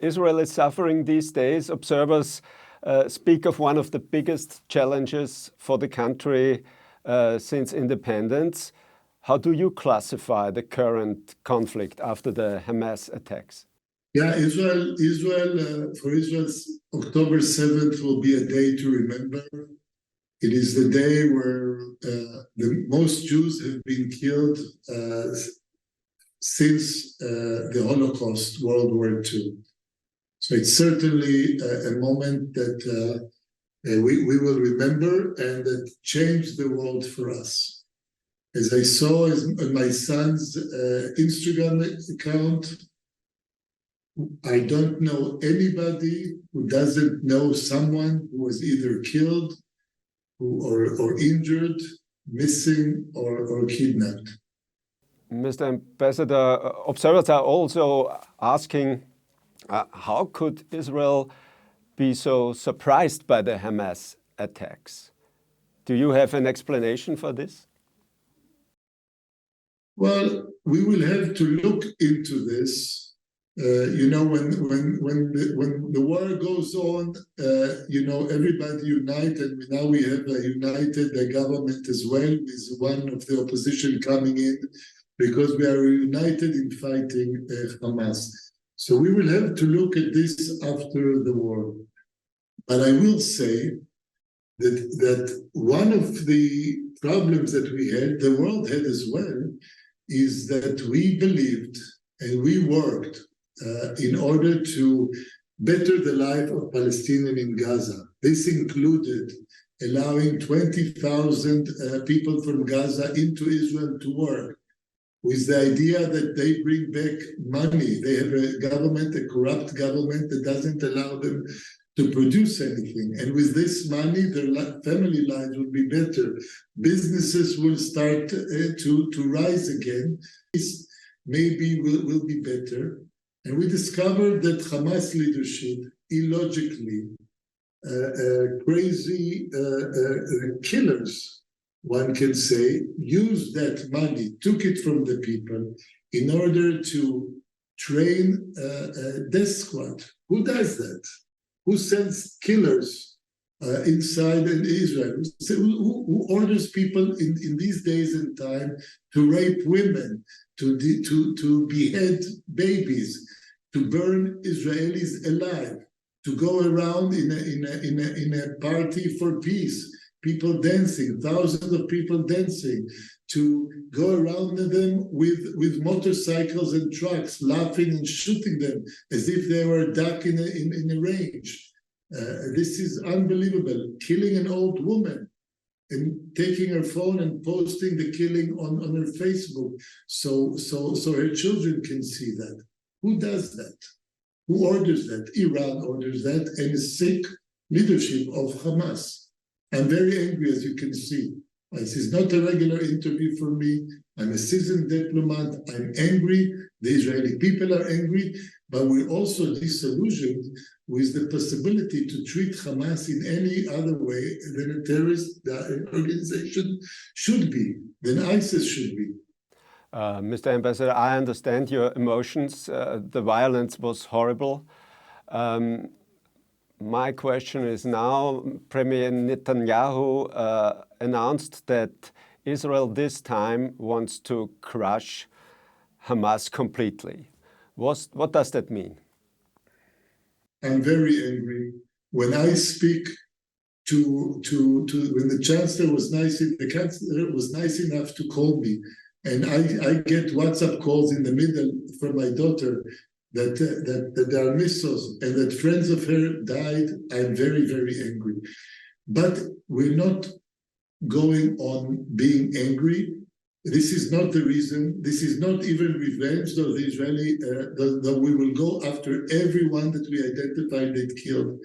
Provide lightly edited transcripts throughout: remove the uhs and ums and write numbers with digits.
Israel is suffering these days. Observers speak of one of the biggest challenges for the country since independence. How do you classify the current conflict after the Hamas attacks? Yeah, for Israel's October 7th will be a day to remember. It is the day where the most Jews have been killed since the Holocaust, World War II. So it's certainly a moment that we will remember and that changed the world for us. As I saw on my son's Instagram account, I don't know anybody who doesn't know someone who was either killed or injured, missing, or kidnapped. Mr. Ambassador, observers are also asking, how could Israel be so surprised by the Hamas attacks? Do you have an explanation for this? Well, we will have to look into this. When the war goes on, everybody united. Now we have a united government as well, with one of the opposition coming in, because we are united in fighting Hamas. So we will have to look at this after the war. But I will say that one of the problems that we had, the world had as well, is that we believed and we worked in order to better the life of Palestinians in Gaza. This included allowing 20,000 people from Gaza into Israel to work, with the idea that they bring back money. They have a government, a corrupt government, that doesn't allow them to produce anything. And with this money, their family lives will be better. Businesses will start to rise again. This maybe will be better. And we discovered that Hamas leadership, illogically, crazy killers, one can say, used that money, took it from the people in order to train a death squad. Who does that? Who sends killers inside Israel? Who orders people in these days and time to rape women, to behead babies, to burn Israelis alive, to go around in a party for peace, people dancing, thousands of people dancing, to go around them with motorcycles and trucks, laughing and shooting them as if they were a duck in a range. This is unbelievable. Killing an old woman and taking her phone and posting the killing on her Facebook so her children can see that. Who does that? Who orders that? Iran orders that, and a sick leadership of Hamas. I'm very angry, as you can see. This is not a regular interview for me. I'm a seasoned diplomat. I'm angry. The Israeli people are angry, but we're also disillusioned with the possibility to treat Hamas in any other way than a terrorist organization should be, than ISIS should be. Mr. Ambassador, I understand your emotions. The violence was horrible. My question is now, Premier Netanyahu announced that Israel this time wants to crush Hamas completely. What does that mean? I'm very angry. When I speak when the chancellor was nice enough to call me, and I get WhatsApp calls in the middle from my daughter that there are missiles and that friends of her died, I'm very, very angry. But we're not going on being angry. This is not the reason. This is not even revenge, though the Israeli, though we will go after everyone that we identified that killed.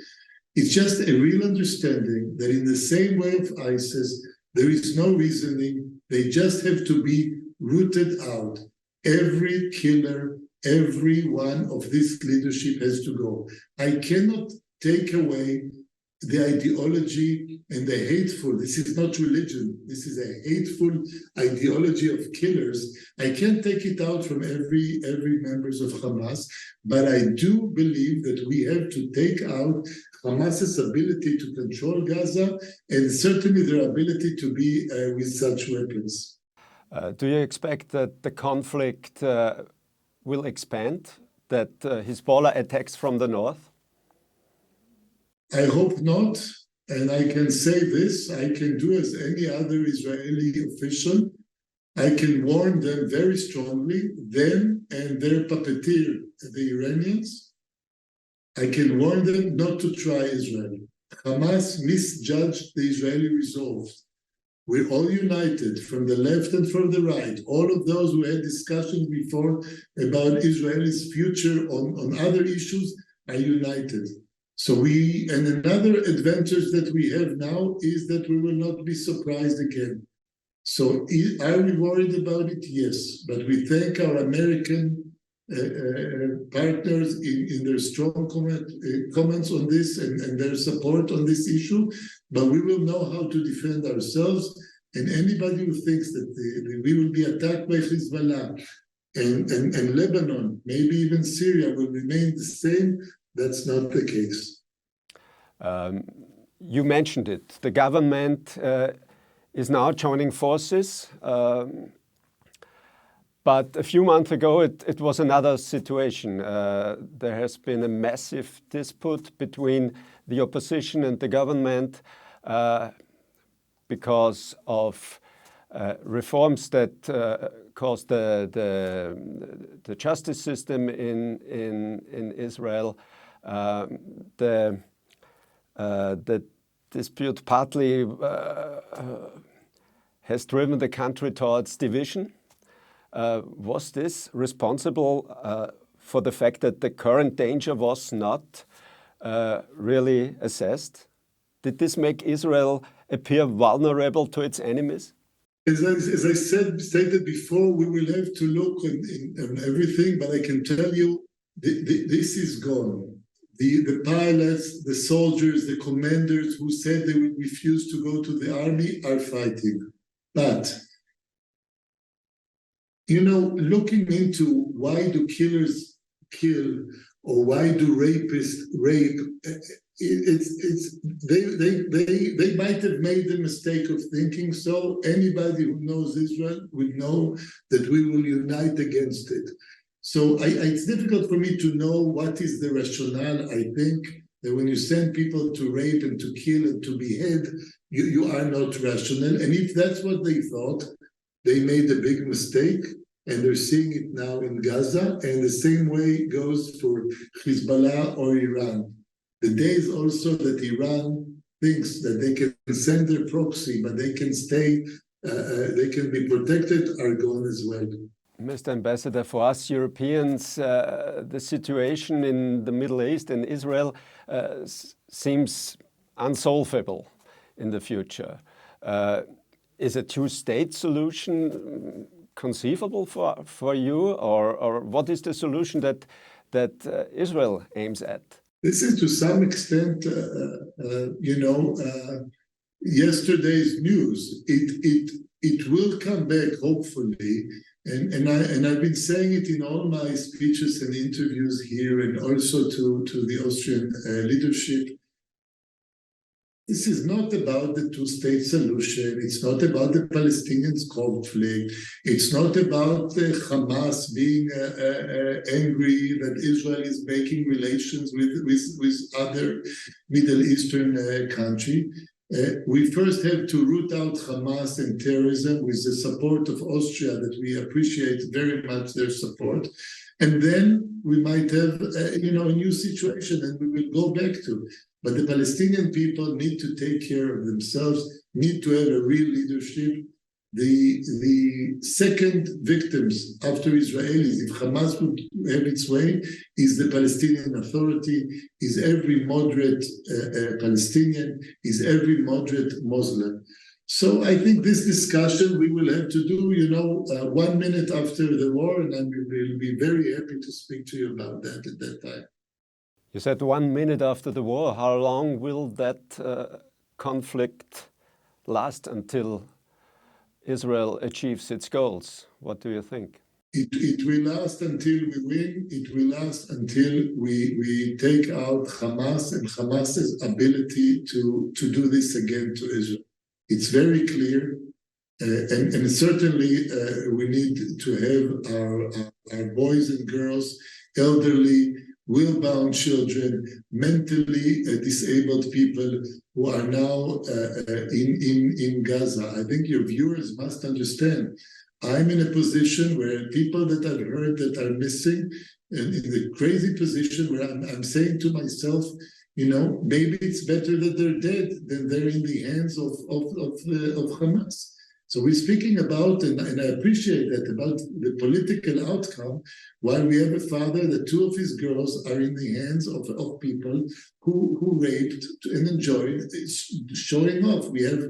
It's just a real understanding that in the same way of ISIS, there is no reasoning. They just have to be rooted out. Every killer, every one of this leadership has to go. I cannot take away the ideology and the hateful, this is not religion, this is a hateful ideology of killers. I can't take it out from every members of Hamas, but I do believe that we have to take out Hamas's ability to control Gaza and certainly their ability to be with such weapons. Do you expect that the conflict will expand, that Hezbollah attacks from the north? I hope not, and I can say this, I can do as any other Israeli official, I can warn them very strongly, them and their puppeteer, the Iranians, I can warn them not to try Israel. Hamas misjudged the Israeli resolve. We're all united from the left and from the right. All of those who had discussions before about Israel's future on other issues are united. So and another advantage that we have now is that we will not be surprised again. So are we worried about it? Yes. But we thank our American partners in their strong comments on this and their support on this issue. But we will know how to defend ourselves. And anybody who thinks that we will be attacked by Hezbollah and Lebanon, maybe even Syria, will remain the same, that's not the case. You mentioned it. The government is now joining forces. But a few months ago, it was another situation. There has been a massive dispute between the opposition and the government because of reforms that caused the justice system in Israel. The dispute partly has driven the country towards division. Was this responsible for the fact that the current danger was not really assessed? Did this make Israel appear vulnerable to its enemies? As I stated before, we will have to look on everything, but I can tell you this is gone. The pilots, the soldiers, the commanders who said they would refuse to go to the army are fighting. But, looking into why do killers kill or why do rapists rape, they might have made the mistake of thinking so. Anybody who knows Israel would know that we will unite against it. So it's difficult for me to know what is the rationale. I think that when you send people to rape and to kill and to behead, you are not rational. And if that's what they thought, they made a big mistake. And they're seeing it now in Gaza. And the same way goes for Hezbollah or Iran. The days also that Iran thinks that they can send their proxy, but they can stay, they can be protected, are gone as well. Mr. Ambassador, for us Europeans, the situation in the Middle East and Israel seems unsolvable in the future. Is a two-state solution conceivable for you, or what is the solution that Israel aims at? This is to some extent, yesterday's news. It will come back, hopefully. And I've been saying it in all my speeches and interviews here, and also to the Austrian leadership. This is not about the two-state solution. It's not about the Palestinian conflict. It's not about Hamas being angry that Israel is making relations with other Middle Eastern country. We first have to root out Hamas and terrorism with the support of Austria, that we appreciate very much their support. And then we might have a new situation, and we will go back to. But the Palestinian people need to take care of themselves, need to have a real leadership. The second victims after Israelis, if Hamas would have its way, is the Palestinian Authority, is every moderate Palestinian, is every moderate Muslim. So I think this discussion we will have to do, 1 minute after the war, and I will be very happy to speak to you about that at that time. You said 1 minute after the war. How long will that conflict last until Israel achieves its goals? What do you think? It will last until we win. It will last until we take out Hamas and Hamas's ability to do this again to Israel. It's very clear, and certainly we need to have our boys and girls, elderly, will-bound children, mentally disabled people who are now in Gaza. I think your viewers must understand. I'm in a position where people that I've heard that are missing, and in the crazy position where I'm saying to myself, maybe it's better that they're dead than they're in the hands of Hamas. So we're speaking about, and I appreciate that, about the political outcome, while we have a father that 2 of his girls are in the hands of people who raped and enjoyed showing off. We have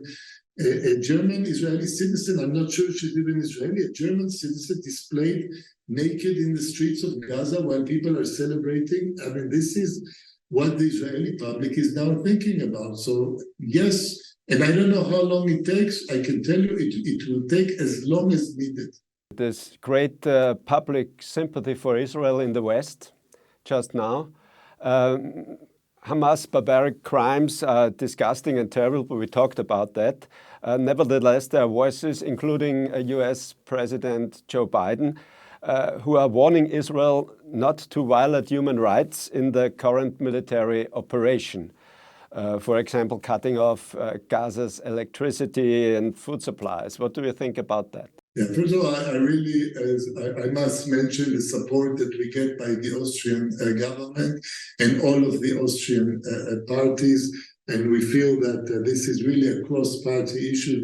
a German Israeli citizen, I'm not sure she's even Israeli, a German citizen displayed naked in the streets of Gaza while people are celebrating. I mean, this is what the Israeli public is now thinking about. So yes, and I don't know how long it takes. I can tell you it will take as long as needed. There's great public sympathy for Israel in the West just now. Hamas barbaric crimes are disgusting and terrible. We talked about that. Nevertheless, there are voices, including US President Joe Biden, who are warning Israel not to violate human rights in the current military operation. For example, cutting off Gaza's electricity and food supplies. What do you think about that? Yeah, first of all, I must mention the support that we get by the Austrian government and all of the Austrian parties. And we feel that this is really a cross-party issue.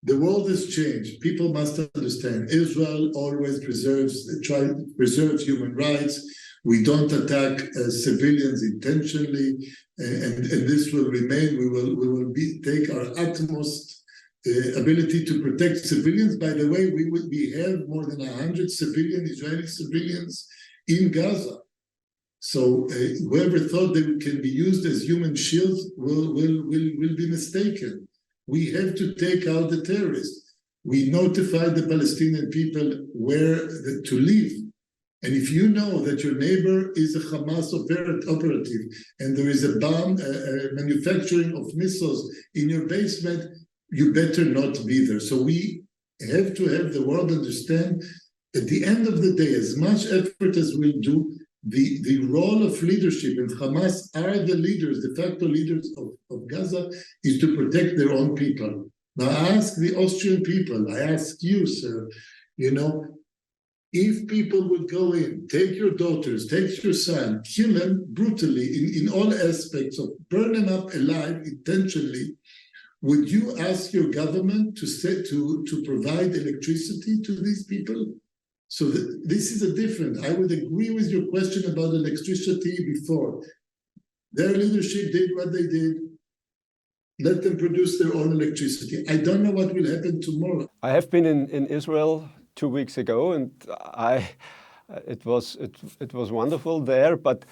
The world has changed. People must understand. Israel always preserves human rights. We don't attack civilians intentionally, and this will remain. We will take our utmost ability to protect civilians. By the way, we have more than 100 Israeli civilians in Gaza. So whoever thought they can be used as human shields will be mistaken. We have to take out the terrorists. We notified the Palestinian people where to live. And if you know that your neighbor is a Hamas operative and there is a bomb manufacturing of missiles in your basement, you better not be there. So we have to have the world understand, at the end of the day, as much effort as we'll do, the role of leadership, and Hamas are the leaders, de facto leaders of Gaza, is to protect their own people. Now I ask the Austrian people, I ask you, sir, if people would go in, take your daughters, take your son, kill them brutally in all aspects, of burn them up alive intentionally, would you ask your government to provide electricity to these people? So this is a different. I would agree with your question about electricity before. Their leadership did what they did. Let them produce their own electricity. I don't know what will happen tomorrow. I have been in Israel 2 weeks ago, and it was wonderful there. But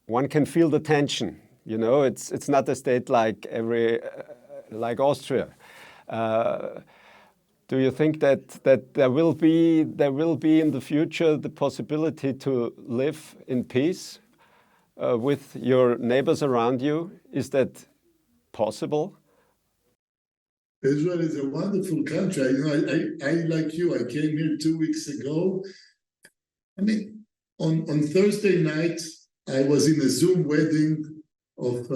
one can feel the tension. It's not a state like Austria. Do you think that there will be in the future the possibility to live in peace with your neighbors around you? Is that possible? Israel is a wonderful country. I like you. I came here 2 weeks ago. I mean, on Thursday night, I was in a Zoom wedding of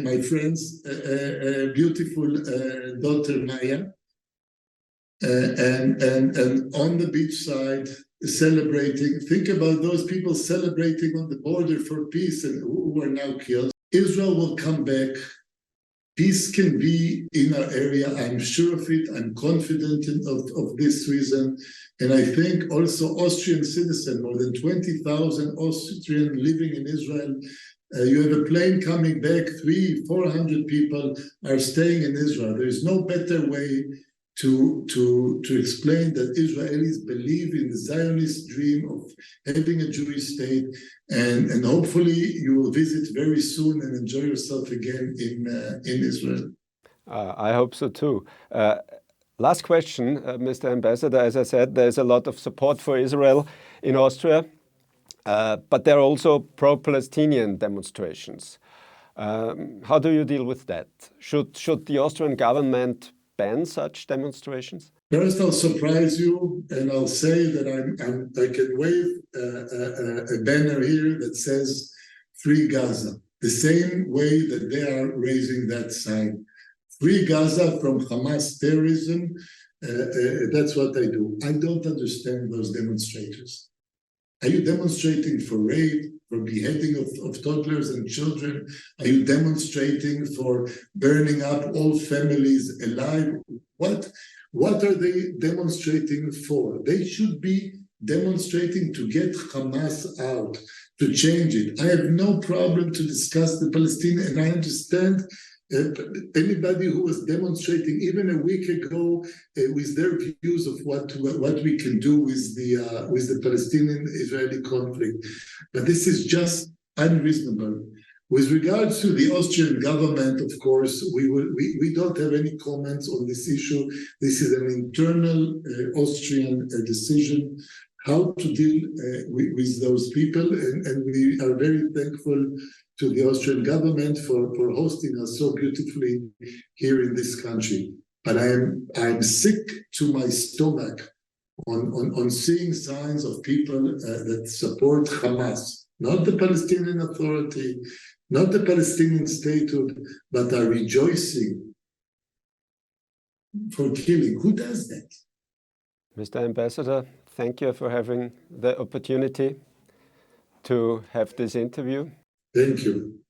my friend's beautiful daughter Maya, and on the beachside celebrating. Think about those people celebrating on the border for peace and who are now killed. Israel will come back. Peace can be in our area. I'm sure of it. I'm confident of this reason. And I think also Austrian citizens, more than 20,000 Austrians living in Israel. You have a plane coming back, 300-400 people are staying in Israel. There is no better way to explain that Israelis believe in the Zionist dream of having a Jewish state, and hopefully you will visit very soon and enjoy yourself again in Israel. I hope so too. Last question, Mr. Ambassador. As I said, there's a lot of support for Israel in Austria, but there are also pro-Palestinian demonstrations. How do you deal with that? Should the Austrian government ban such demonstrations? First, I'll surprise you, and I'll say that I can wave a banner here that says "Free Gaza," the same way that they are raising that sign. Free Gaza from Hamas terrorism. That's what I do. I don't understand those demonstrators. Are you demonstrating for rape, for beheading of toddlers and children? Are you demonstrating for burning up all families alive? What are they demonstrating for? They should be demonstrating to get Hamas out, to change it. I have no problem to discuss the Palestinian, and I understand anybody who was demonstrating even a week ago with their views of what we can do with the Palestinian-Israeli conflict. But this is just unreasonable. With regards to the Austrian government, of course, we don't have any comments on this issue. This is an internal Austrian decision how to deal with those people, and we are very thankful to the Austrian government for hosting us so beautifully here in this country. But I'm sick to my stomach on seeing signs of people that support Hamas, not the Palestinian Authority, not the Palestinian statehood, but are rejoicing for killing. Who does that? Mr. Ambassador, thank you for having the opportunity to have this interview. Thank you.